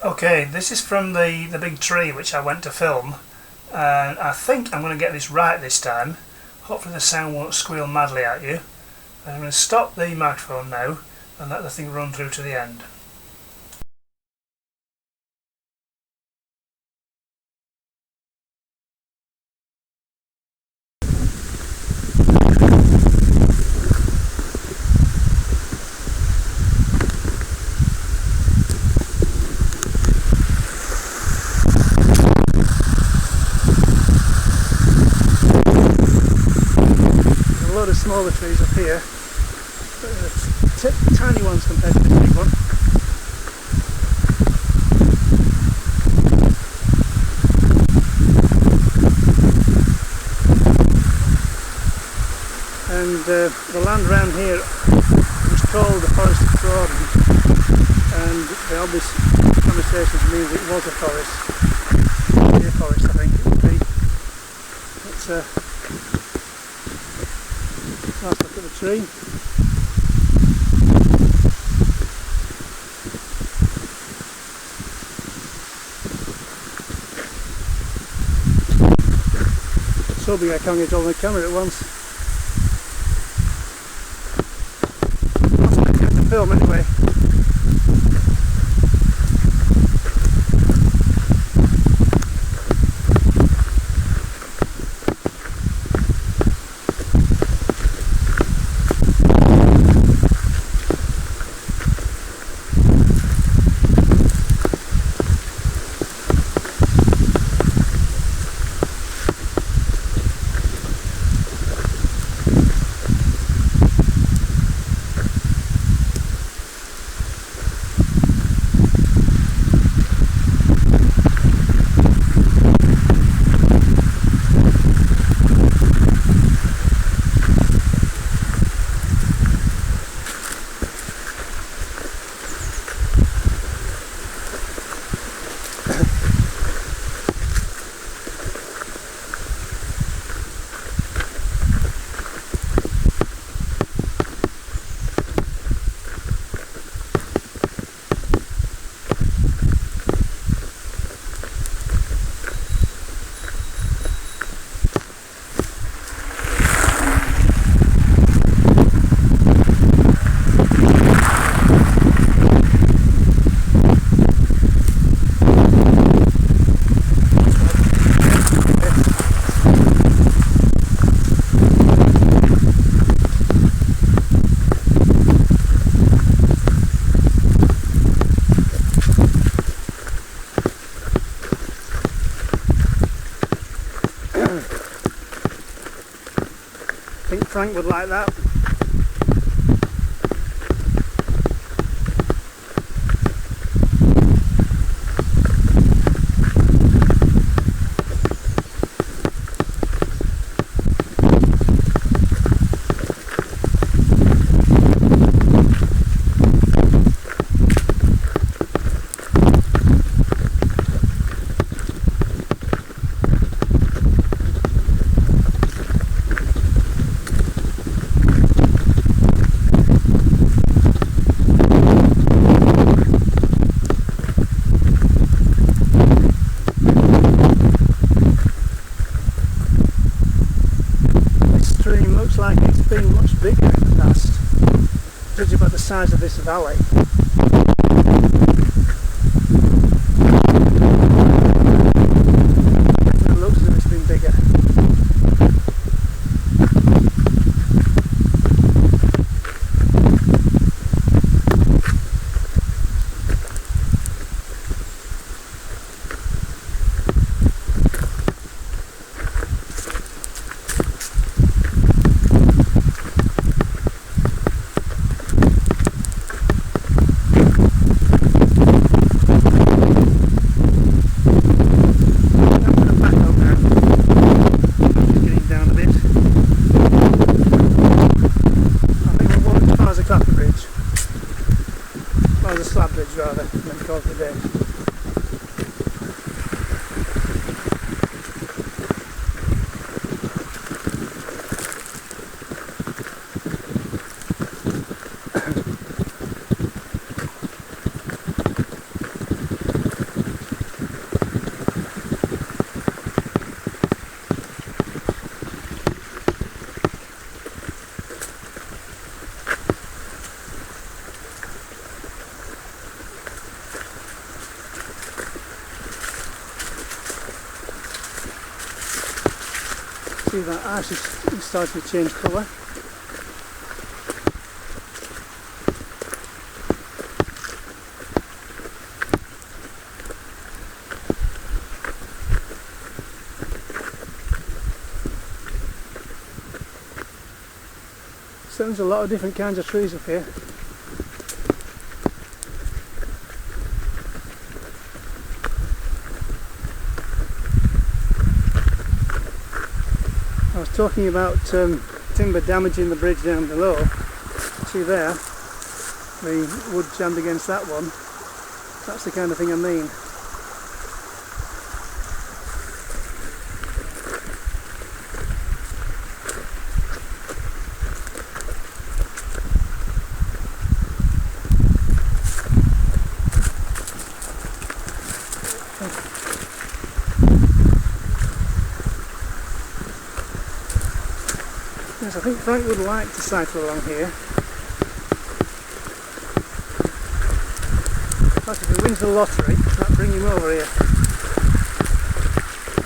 Okay, this is from the big tree which I went to film, and I think I'm going to get this right this time. Hopefully the sound won't squeal madly at you. And I'm going to stop the microphone now and let the thing run through to the end. Of smaller trees up here, but tiny ones compared to this big one. And the land around here was called the Forest of Croydon, and the obvious connotations means it was a forest. A forest, I think it would be. It's nice look at the tree. So big I can't get all the camera at once. I'll get the film anyway. I think Frank would like that. Like it's been much bigger in the past, judging by the size of this valley. It looks as if it's been bigger. Rather than cause the day. see that ash is starting to change colour. So there's a lot of different kinds of trees up here. I was talking about timber damaging the bridge down below. See there, the wood jammed against that one. That's the kind of thing I mean. Yes, I think Frank would like to cycle along here. But if he wins the lottery, I might bring him over here.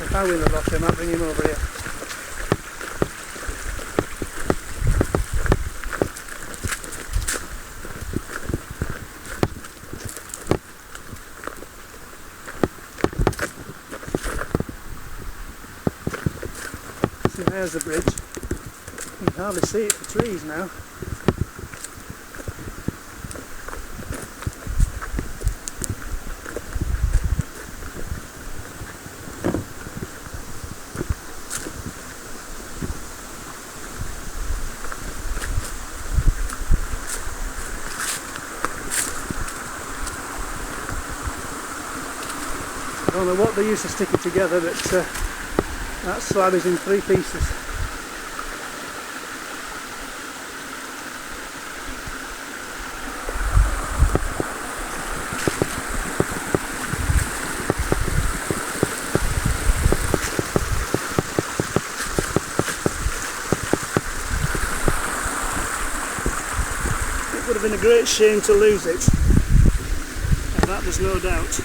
If I win the lottery, I might bring him over here. See, there's the bridge. You can hardly see it for trees now. I don't know what they used to stick it together, but that slab is in 3 pieces. It would have been a great shame to lose it, and that there's no doubt.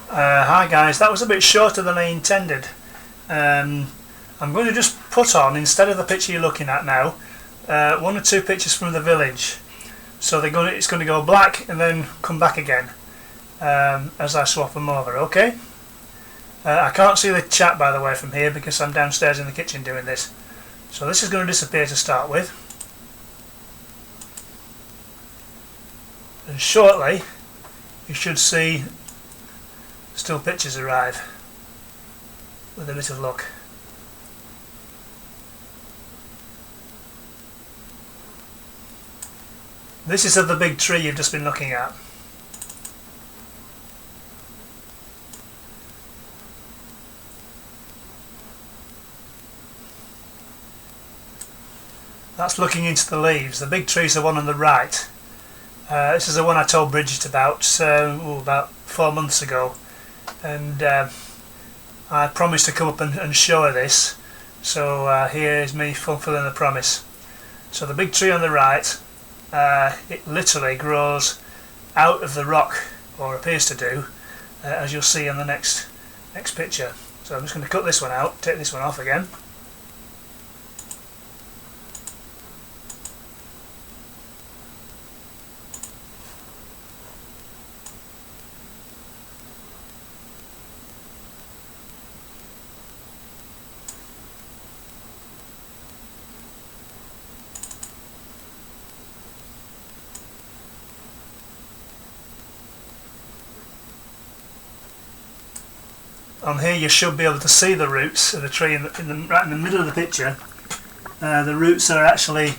Hi guys, that was a bit shorter than I intended. I'm going to just put on, instead of the picture you're looking at now, 1 or 2 pictures from the village. So it's going to go black and then come back again as I swap them over, okay? I can't see the chat, by the way, from here because I'm downstairs in the kitchen doing this. So this is going to disappear to start with. And shortly you should see still pictures arrive with a bit of luck. This is of the big tree you've just been looking at. That's looking into the leaves. The big tree's the one on the right. This is the one I told Bridget about about 4 months ago, and I promised to come up and show her this, so here is me fulfilling the promise. So the big tree on the right, it literally grows out of the rock, or appears to do, as you'll see in the next picture. So I'm just going to cut this one out, take this one off again. On here you should be able to see the roots of the tree right in the middle of the picture. The roots are actually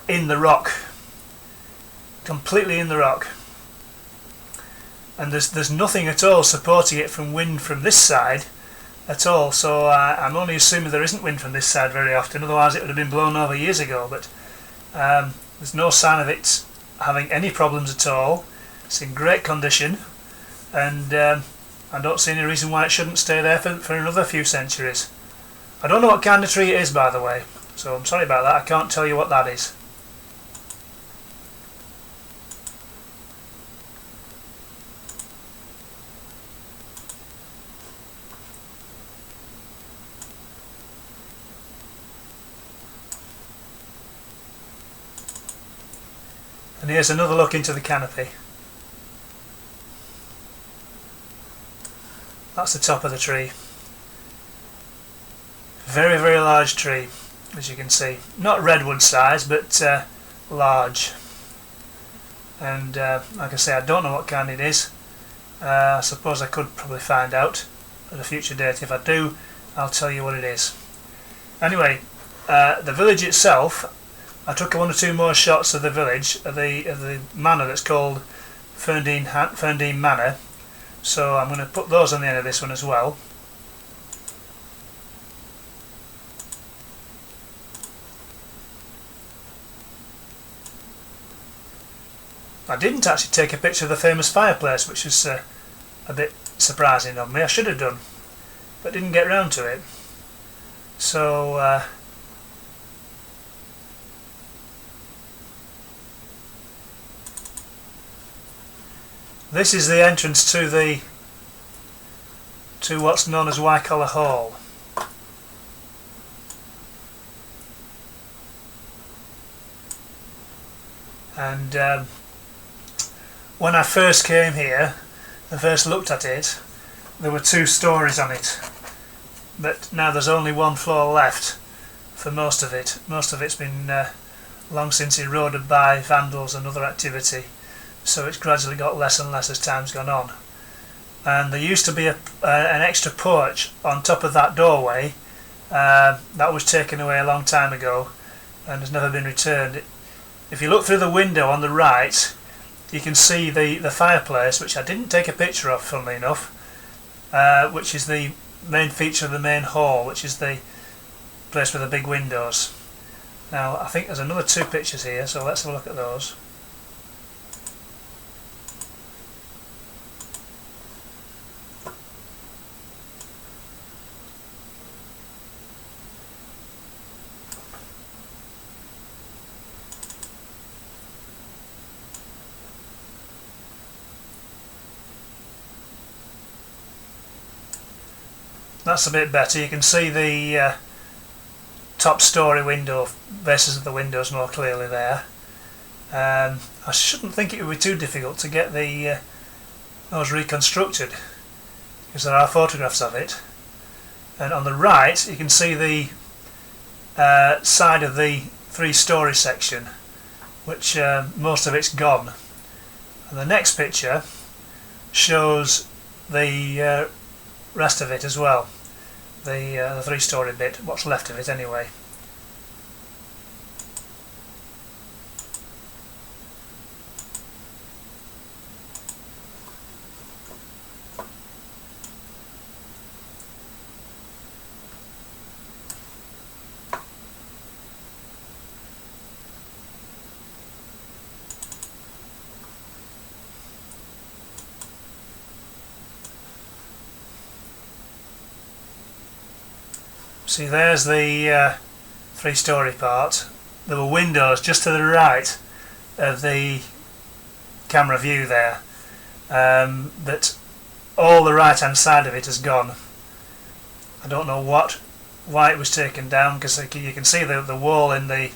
in the rock, completely in the rock, and there's nothing at all supporting it from wind from this side at all, so I'm only assuming there isn't wind from this side very often, otherwise it would have been blown over years ago, but there's no sign of it having any problems at all. It's in great condition, and I don't see any reason why it shouldn't stay there for another few centuries. I don't know what kind of tree it is, by the way, so I'm sorry about that, I can't tell you what that is. And here's another look into the canopy. That's the top of the tree. Very, very large tree, as you can see. Not redwood size, but large. And like I say, I don't know what kind it is. I suppose I could probably find out at a future date. If I do, I'll tell you what it is. Anyway, the village itself, I took one or two more shots of the village, of the manor that's called Ferndene Manor. So I'm going to put those on the end of this one as well. I didn't actually take a picture of the famous fireplace, which is a bit surprising of me. I should have done, but didn't get round to it. So this is the entrance to what's known as Wycoller Hall. And when I first came here, I first looked at it, there were 2 stories on it, but now there's only 1 floor left for most of it. Most of it's been long since eroded by vandals and other activity, so it's gradually got less and less as time's gone on. And there used to be an extra porch on top of that doorway. That was taken away a long time ago and has never been returned. If you look through the window on the right, you can see the fireplace, which I didn't take a picture of, funnily enough, which is the main feature of the main hall, which is the place with the big windows. Now I think there's another 2 pictures here, so let's have a look at those. That's a bit better. You can see the top story window, bases of the windows more clearly there. I shouldn't think it would be too difficult to get those reconstructed, because there are photographs of it. And on the right you can see the side of the 3-story section, which most of it's gone. And the next picture shows the rest of it as well, the 3-story bit, what's left of it anyway. See, there's the 3-story part. There were windows just to the right of the camera view there that all the right hand side of it has gone. I don't know why it was taken down, because you can see the wall in the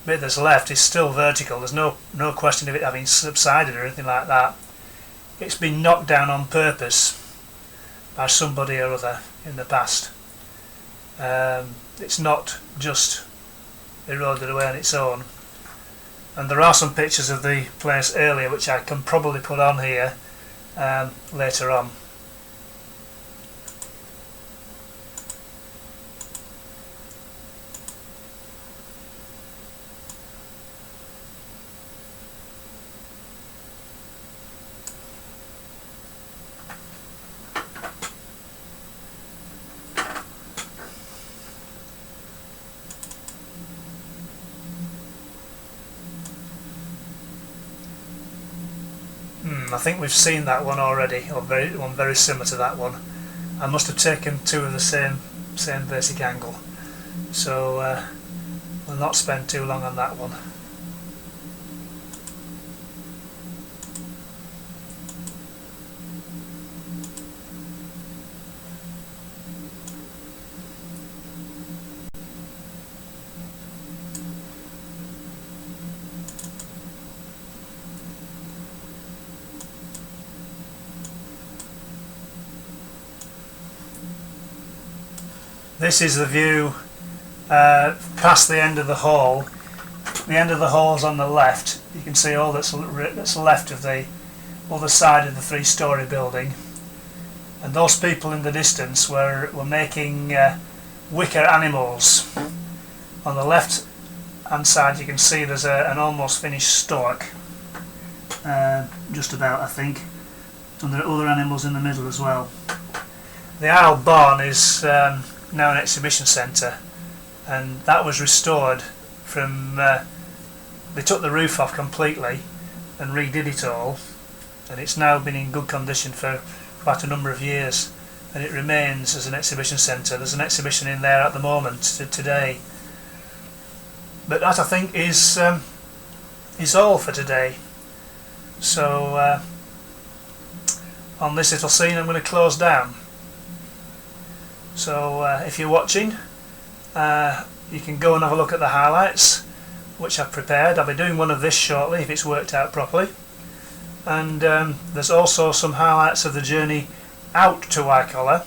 bit that's left is still vertical. There's no question of it having subsided or anything like that. It's been knocked down on purpose by somebody or other in the past. It's not just eroded away on its own. And there are some pictures of the place earlier which I can probably put on here later on. I think we've seen that one already, or one very similar to that one. I must have taken two of the same basic angle, so we'll not spend too long on that one. This is the view past the end of the hall. The end of the hall's on the left. You can see all that's left of the other side of the three-storey building. And those people in the distance were making wicker animals. On the left hand side you can see there's an almost finished stork. Just about, I think. And there are other animals in the middle as well. The Isle Barn is now an exhibition centre, and that was restored from they took the roof off completely and redid it all, and it's now been in good condition for quite a number of years, and it remains as an exhibition centre. There's an exhibition in there at the moment today, but that I think is all for today. So on this little scene I'm going to close down. So if you're watching, you can go and have a look at the highlights which I've prepared. I'll be doing one of this shortly if it's worked out properly, and there's also some highlights of the journey out to Wycoller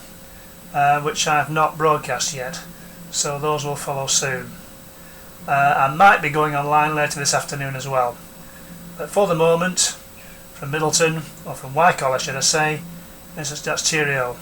which I have not broadcast yet, so those will follow soon. I might be going online later this afternoon as well, but for the moment, from Middleton, or from Wycoller should I say, that's cheerio.